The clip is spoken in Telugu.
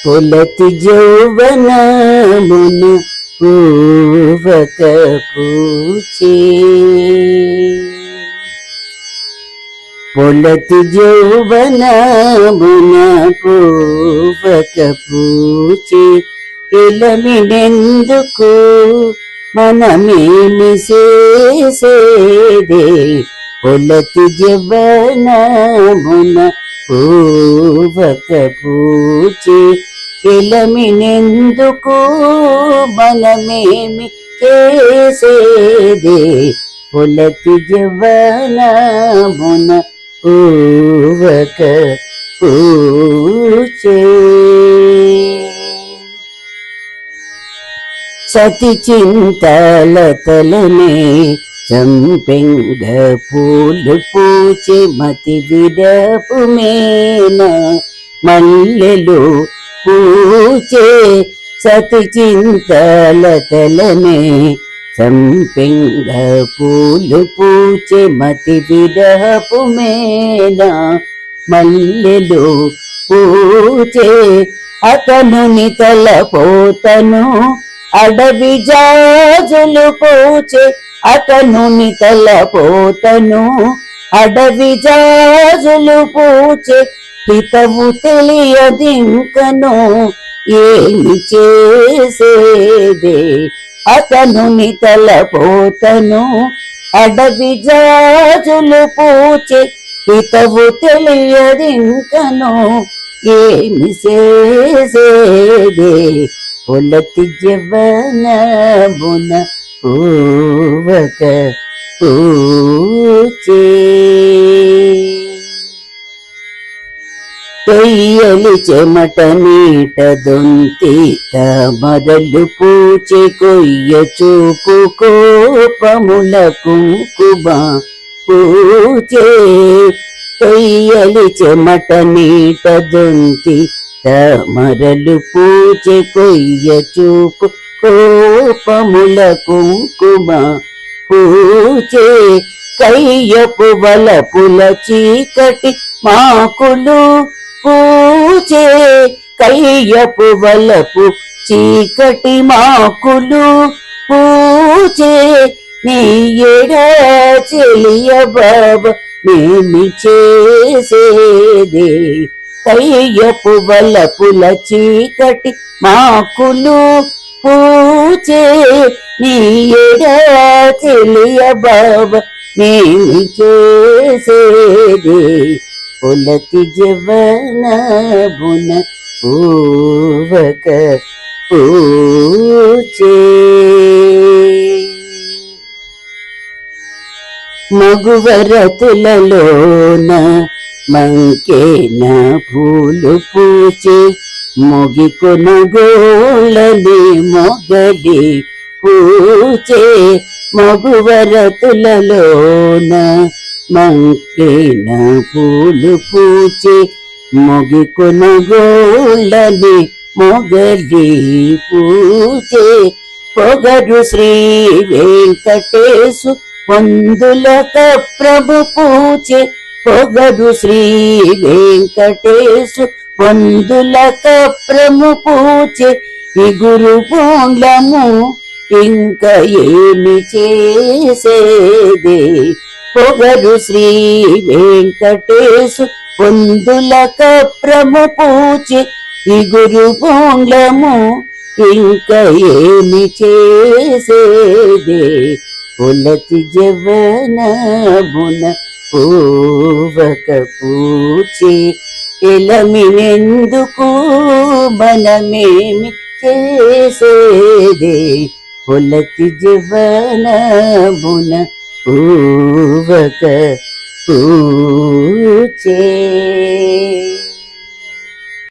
పొలతి జౌవనమున పూవక పూచే పొలతి జౌవనమున పూవక పూచే ఇలమినెందుకు మనమేమి చేసేదే పొలతి జౌవనమున పూవక పూచే ఇలమినెందుకు మనమేమి చేసేదే పొలతి జౌవనమున పూవక పూచే సతి చింతలతలనే సంపెంగ పూలు పూచే మతి విరపు మేన మల్లెలు పూచే సతి చింతలతలనే సంపెంగ పూలు పూచే మతి విరపు మేన మల్లెలు పూచే అతను తలపోతను అడవి జాజులు పూచే అతను తలపోతను అడవి జాజులు పూచే హితవు తెలియదింకను ఏమి చేసేదే అతను తలపోతను అడవి జాజులు పూచే హితవు తెలియదింకను ఏమి చేసేదే పొలతి జౌవనమున పూవక పూచే కొయ్యలి చెమట నీట దొంతిత మొదలు పూచే కొయ్య చూపు కోపముల కుంకుమ పూచే కొయ్యలి చెమట నీట దొంతిత మరలు పూచే కొయ్య చూపు కోపముల కుంకుమ పూచే కయ్యపు వలపుల చీకటి మాకులు పూచే కయ్యపు వలపు చీకటి మాకులు పూచే నీ ఎడ చెలియ బాబా నేమి చేసేదే కయ్యపు వలపుల చీకటి మాకులు పూచే నీ ఎడ చెలియ బాబా నేమి చేసేదే పొలతి జౌవనమున పూవక పూచే మగువరతులలోన మంకేన పూలు పూచే మొగి కొనగోళ్ళని మొగలి పూచే మగువరతులలోన మంకేన పూలు పూచే మొగి కొనగోళ్ళని మొగలి పూచే పొగరు శ్రీ వెంకటేశు పొందులక ప్రభు పూచే పొగరు శ్రీ వెంకటేశు పొందులక ప్రభు పూచే ఈ గురు పూండ్లము ఇంక ఏమి చేసేదే పొగరు శ్రీ వెంకటేశు పొందులక ప్రభు పూచే ఈ గురు పూండ్లము ఇంక ఏమి చేసేదే పొలతి జౌవనమున పూవక పూచే ఇలమినెందుకు మనమేమి చేసేదే పొలతి జౌవనమున పూవక పూచే